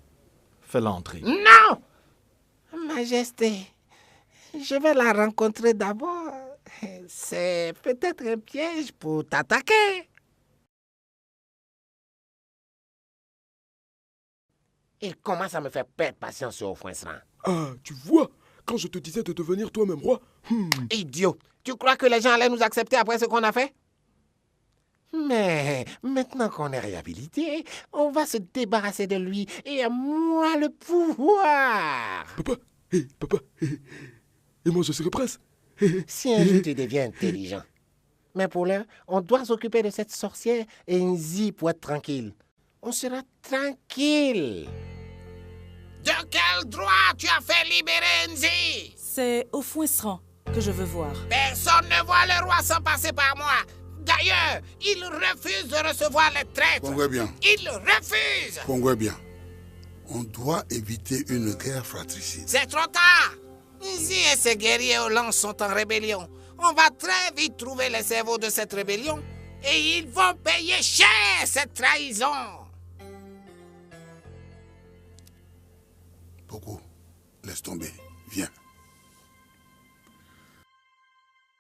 Fais-la entrer.
Non! Majesté, je vais la rencontrer d'abord. C'est peut-être un piège pour t'attaquer. Il commence à me faire perdre patience au Fouensran.
Ah, tu vois, quand je te disais de devenir toi-même roi.
Idiot, tu crois que les gens allaient nous accepter après ce qu'on a fait? Mais maintenant qu'on est réhabilité, on va se débarrasser de lui et à moi le pouvoir.
Papa, et moi je serai prince.
Si un jour tu deviens intelligent. Mais pour l'heure, on doit s'occuper de cette sorcière et Nzi pour être tranquille. On sera tranquille. De quel droit tu as fait libérer Nzi?
C'est au Fouensran que je veux voir.
Personne ne voit le roi sans passer par moi. D'ailleurs, il refuse de recevoir les traîtres.
Kongwe bien.
Il refuse.
Kongwe bien. On doit éviter une guerre fratricide.
C'est trop tard. Nzi et ses guerriers aux lances sont en rébellion. On va très vite trouver les cerveaux de cette rébellion et ils vont payer cher cette trahison.
Beaucoup. Laisse tomber. Viens.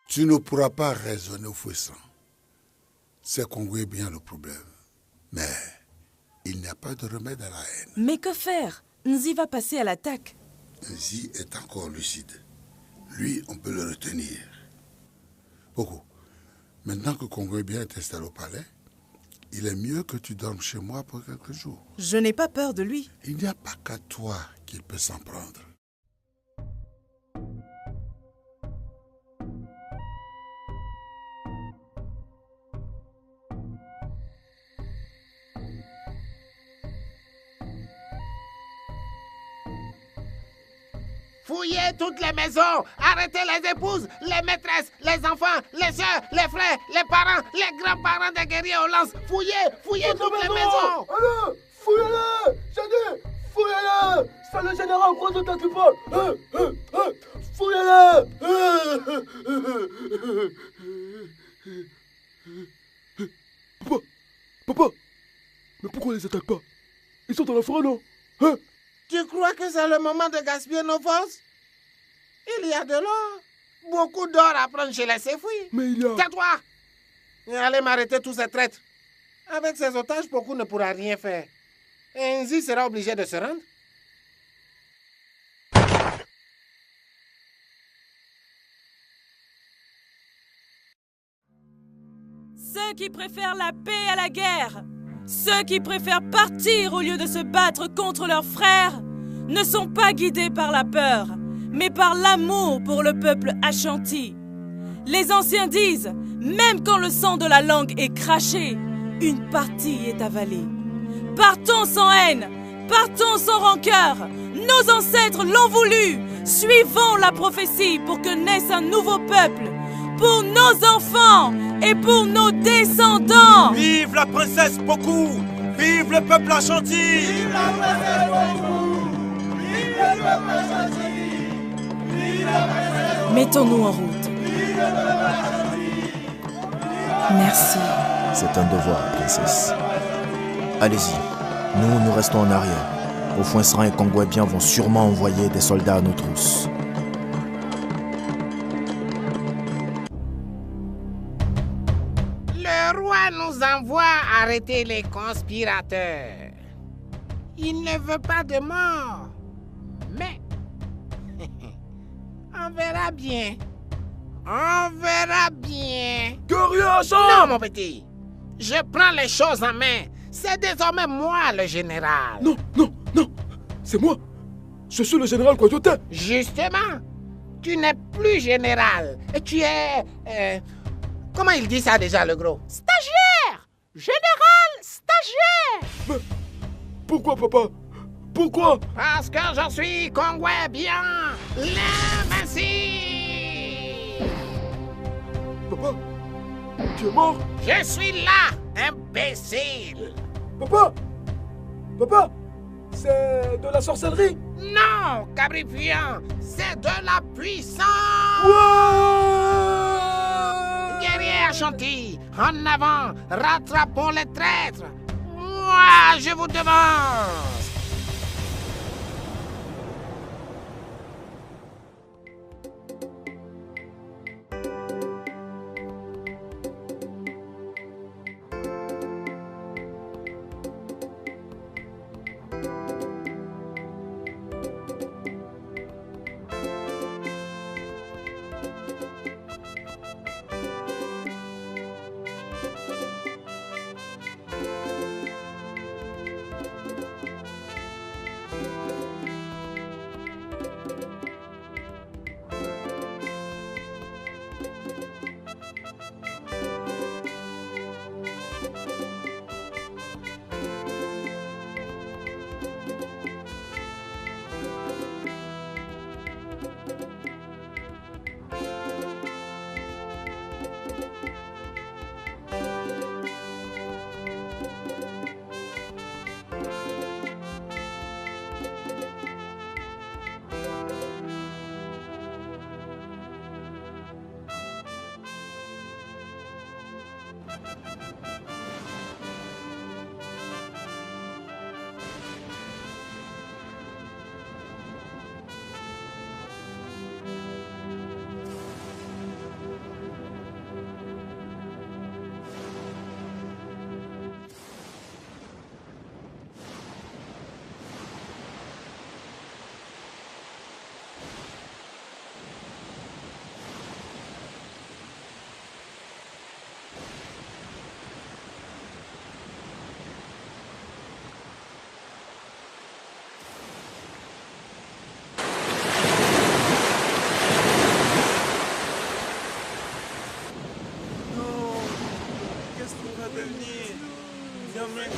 Tu ne pourras pas raisonner au Fouessan. C'est Kongwe bien le problème. Mais il n'y a pas de remède à la haine.
Mais que faire? Nzi va passer à l'attaque.
Nzi est encore lucide. Lui, on peut le retenir. Beaucoup. Maintenant que Kongwe bien est installé au palais, il est mieux que tu dormes chez moi pour quelques jours.
Je n'ai pas peur de lui.
Il n'y a pas qu'à toi qu'il peut s'en prendre.
Fouillez toutes les maisons, arrêtez les épouses, les maîtresses, les enfants, les soeurs, les frères, les parents, les grands-parents des guerriers aux lances. Fouillez toutes les maisons.
Allez, fouillez-les, j'ai dit, fouillez-les. C'est le général qu'on ne t'occupe pas. Fouillez-les. Papa, mais pourquoi on les attaque pas? Ils sont dans la forêt, non?
Tu crois que c'est le moment de gaspiller nos forces? Il y a de l'or. Beaucoup d'or à prendre chez les Sefouis.
Mais il y a...
Tais-toi! Et allez m'arrêter tous ces traîtres. Avec ces otages, beaucoup ne pourra rien faire. Et Nzi sera obligé de se rendre.
Ceux qui préfèrent la paix à la guerre, ceux qui préfèrent partir au lieu de se battre contre leurs frères, ne sont pas guidés par la peur, mais par l'amour pour le peuple Ashanti. Les anciens disent, même quand le sang de la langue est craché, une partie est avalée. Partons sans haine, partons sans rancœur. Nos ancêtres l'ont voulu. Suivons la prophétie pour que naisse un nouveau peuple, pour nos enfants et pour nos descendants.
Vive la princesse Pokou! Vive le peuple Ashanti! Vive la princesse Pokou! Vive le peuple Ashanti! Vive la princesse Pokou!
Mettons-nous en route.
Vive le peuple Ashanti!
Merci.
C'est un devoir, princesse. Allez-y, nous restons en arrière. Au Fouensran et Kongwe bien vont sûrement envoyer des soldats à nos trousses.
Le roi nous envoie arrêter les conspirateurs. Il ne veut pas de mort. On verra bien. On verra bien.
Guerrier,
Non, mon petit. Je prends les choses en main. C'est désormais moi le général.
Non, non, non. C'est moi. Je suis le général Coyote.
Justement, tu n'es plus général. Et tu es... comment il dit ça déjà, le gros?
Stagiaire. Général stagiaire.
Mais pourquoi, papa? Pourquoi?
Parce que je suis Kongwe bien l'invincible.
Papa, tu es mort?
Je suis là, imbécile.
Papa, papa, c'est de la sorcellerie?
Non, cabrifiant, c'est de la puissance. Guerrier Ashanti, en avant, rattrapons les traîtres. Moi, je vous devance.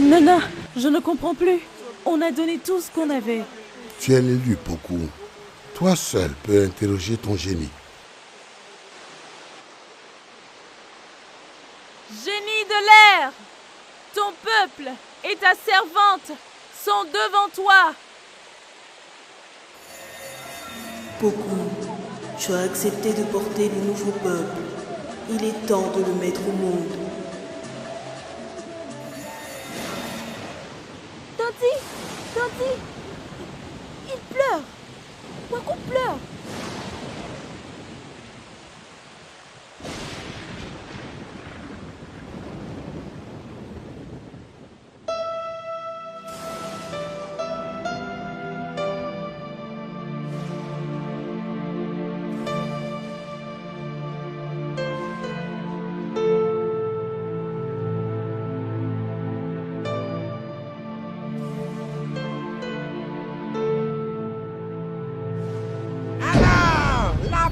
Nana, je ne comprends plus. On a donné tout ce qu'on avait.
Tu es l'élu, Poku. Toi seul peux interroger ton génie.
Génie de l'air, ton peuple et ta servante sont devant toi.
Poku, tu as accepté de porter le nouveau peuple. Il est temps de le mettre au monde.
Tanti, il pleure. Poku pleure.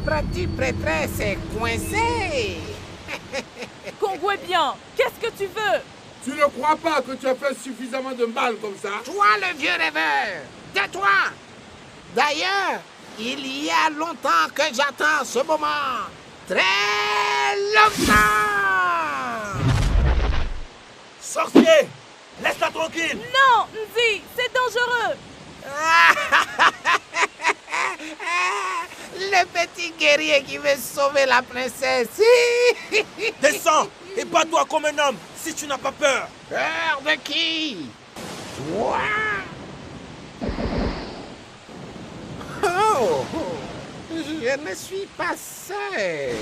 Petite prêtresse est coincée.
Kongwe bien, qu'est-ce que tu veux?
Tu ne crois pas que tu as fait suffisamment de mal comme ça?
Toi, le vieux rêveur, tais-toi. D'ailleurs, il y a longtemps que j'attends ce moment. Très longtemps.
Sorcier, laisse-la tranquille.
Non, Nzi, c'est dangereux.
Le petit guerrier qui veut sauver la princesse.
Descends et bats-toi comme un homme si tu n'as pas peur.
Peur de qui? Toi? Oh, je ne suis pas seul.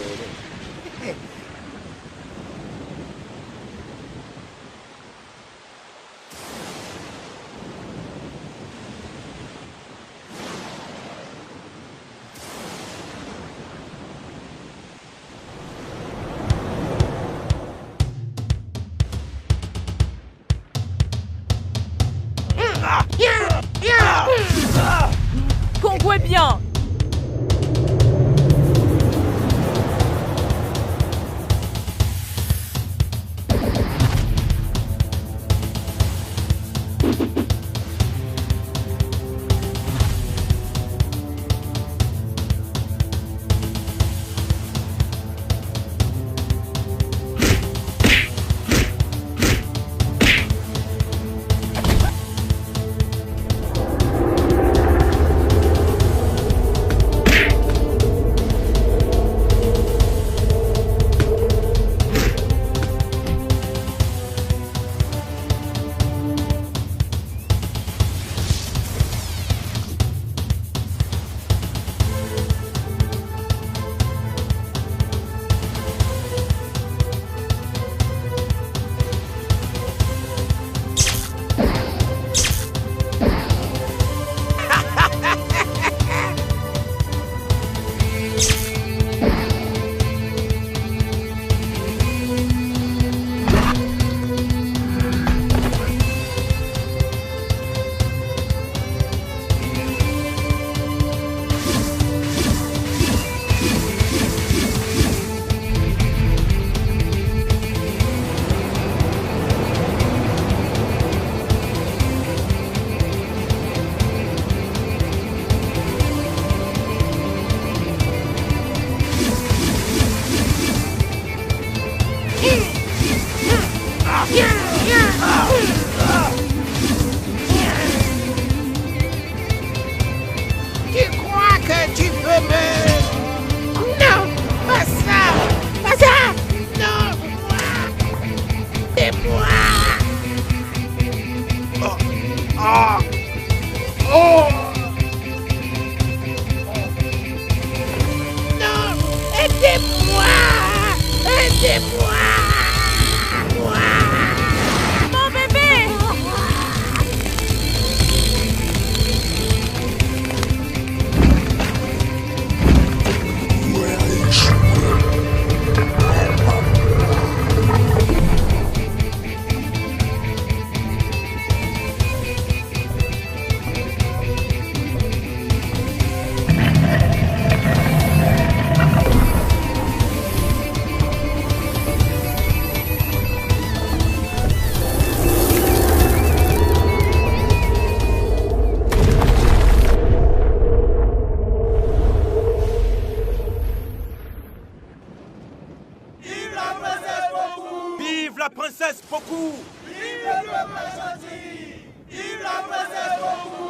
C'est moi.
Mon bébé!
Vive la princesse Poku!
Vive le peuple gentil! Vive la princesse Poku!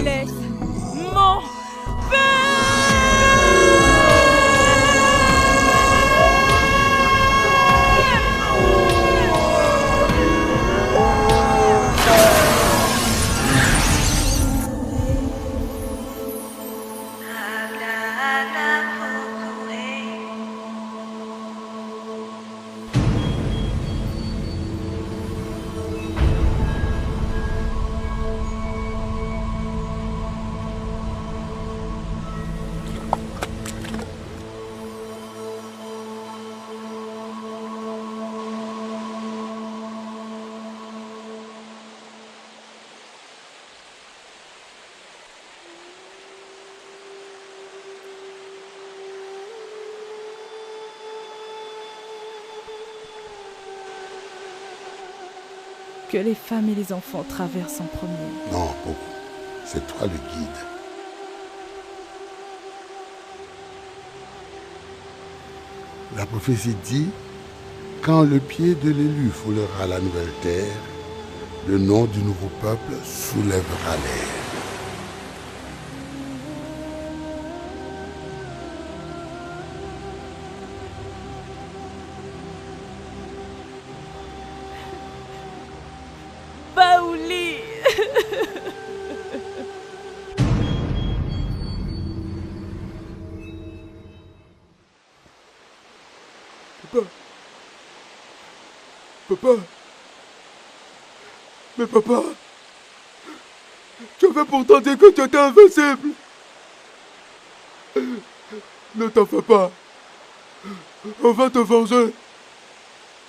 Laisse mon que les femmes et les enfants traversent en premier.
Non, Poku, c'est toi le guide. La prophétie dit, quand le pied de l'élu foulera la nouvelle terre, le nom du nouveau peuple soulèvera l'air.
Baouli!
Papa. Mais papa, tu avais pourtant dit que tu étais invincible. Ne t'en fais pas. On va te venger.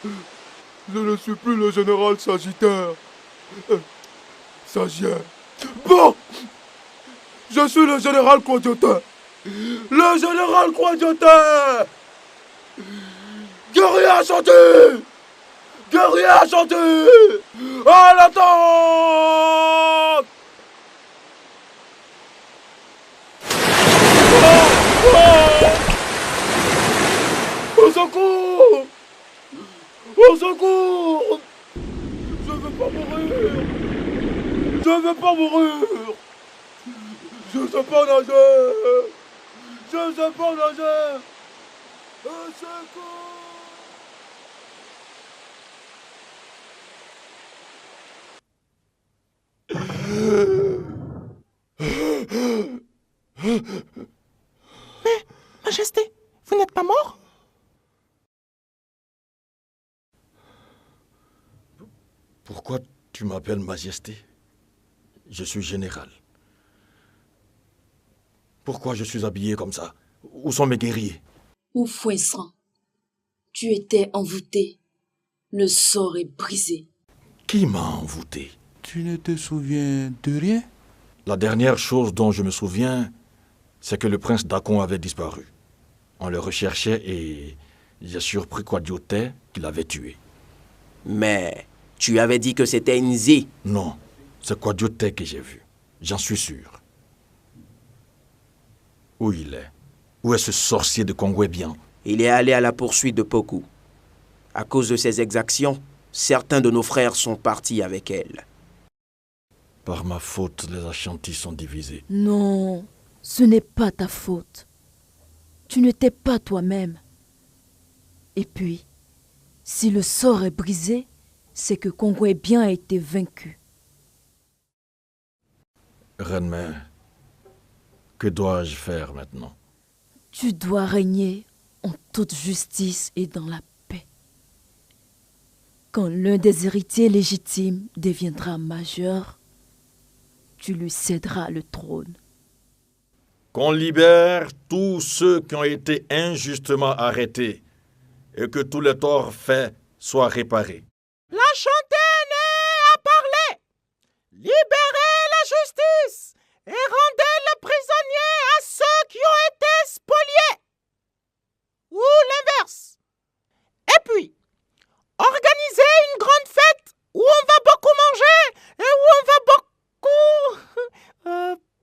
Je ne suis plus le général Sagittaire. Sagiaire. Bon, je suis le général Quadiotin. Le général Quadiotin. Guerrier enchanté. Guerrier enchanté. À l'attente. Au secours. Au secours. Je veux pas mourir. Je veux pas mourir. Je sais pas nager. Je sais pas nager. Au secours.
Mais, Majesté, vous n'êtes pas mort?
Pourquoi tu m'appelles Majesté? Je suis général. Pourquoi je suis habillé comme ça? Où sont mes guerriers?
Oufouin-Sran, tu étais envoûté. Le sort est brisé.
Qui m'a envoûté?
Tu ne te souviens de rien?
La dernière chose dont je me souviens, c'est que le prince Dakon avait disparu. On le recherchait et j'ai surpris Quadiotin qui l'avait tué.
Mais tu avais dit que c'était Nzi.
Non, c'est Quadiotin que j'ai vu. J'en suis sûr. Où il est? Où est ce sorcier de Kongwebian?
Il est allé à la poursuite de Poku. À cause de ses exactions, certains de nos frères sont partis avec elle.
Par ma faute, les Ashantis sont divisés.
Non, ce n'est pas ta faute. Tu ne t'es pas toi-même. Et puis, si le sort est brisé, c'est que Kongwebien a été vaincu.
Reine-mère, que dois-je faire maintenant?
Tu dois régner en toute justice et dans la paix. Quand l'un des héritiers légitimes deviendra majeur, tu lui céderas le trône.
Qu'on libère tous ceux qui ont été injustement arrêtés et que tous les torts faits soient réparés.
La Chantaine a parlé. Libérez la justice et rendez le prisonnier à ceux qui ont été spoliés. Ou l'inverse. Et puis, organisez une grande fête où on va beaucoup manger et où on va beaucoup...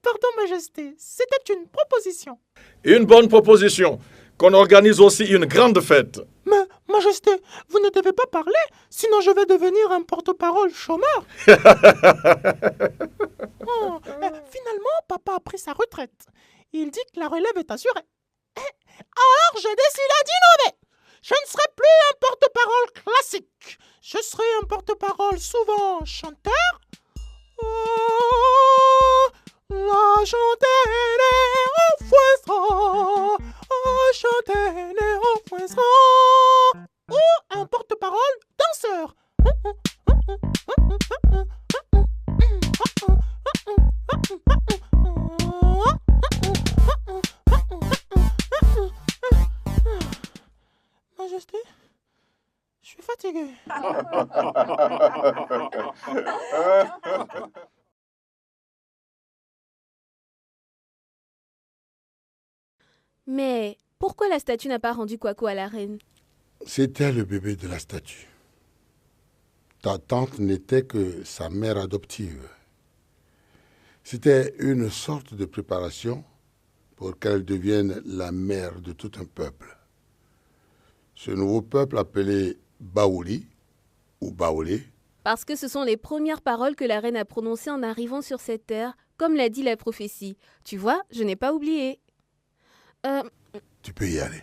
Pardon, Majesté, c'était une proposition.
Une bonne proposition. Qu'on organise aussi une grande fête.
Mais, Majesté, vous ne devez pas parler, sinon je vais devenir un porte-parole chômeur. Finalement, papa a pris sa retraite. Il dit que la relève est assurée. Alors, je décide d'innover. Je ne serai plus un porte-parole classique. Je serai un porte-parole souvent chanteur. La Chantaine au foisson, la Chantaine au foisson. Ou un porte-parole danseur. Majesté, je suis fatigué.
Mais pourquoi la statue n'a pas rendu Kwaku à la reine?
C'était le bébé de la statue. Ta tante n'était que sa mère adoptive. C'était une sorte de préparation pour qu'elle devienne la mère de tout un peuple. Ce nouveau peuple appelé Baouli, ou Baolé.
Parce que ce sont les premières paroles que la reine a prononcées en arrivant sur cette terre, comme l'a dit la prophétie. Tu vois, je n'ai pas oublié.
Tu peux y aller.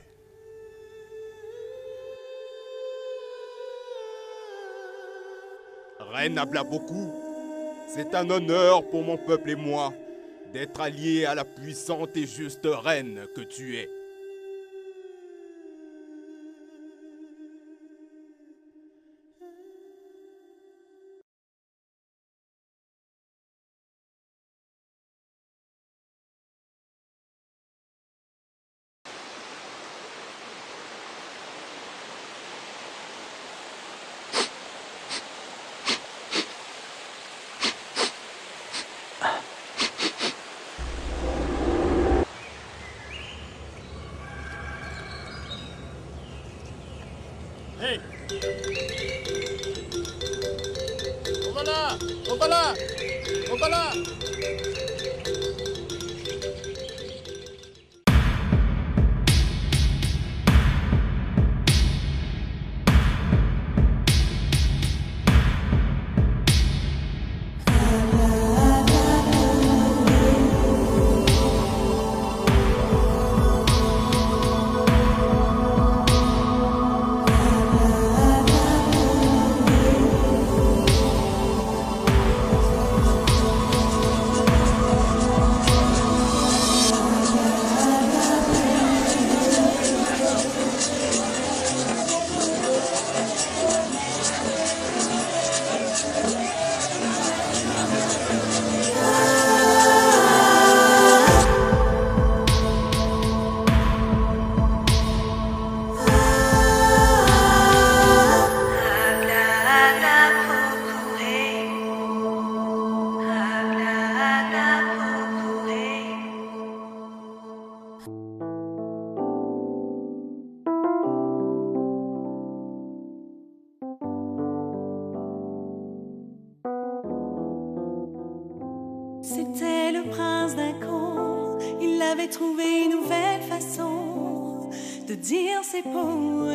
Reine Ablaboku, c'est un honneur pour mon peuple et moi d'être alliés à la puissante et juste reine que tu es.
Hey! On va là! On va là! On va là!
C'était le prince d'un conte, il avait trouvé une nouvelle façon de dire ses poèmes.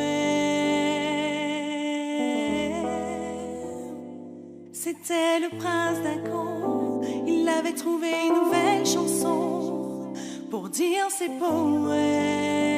C'était le prince Dagon, il avait trouvé une nouvelle chanson pour dire ses poèmes.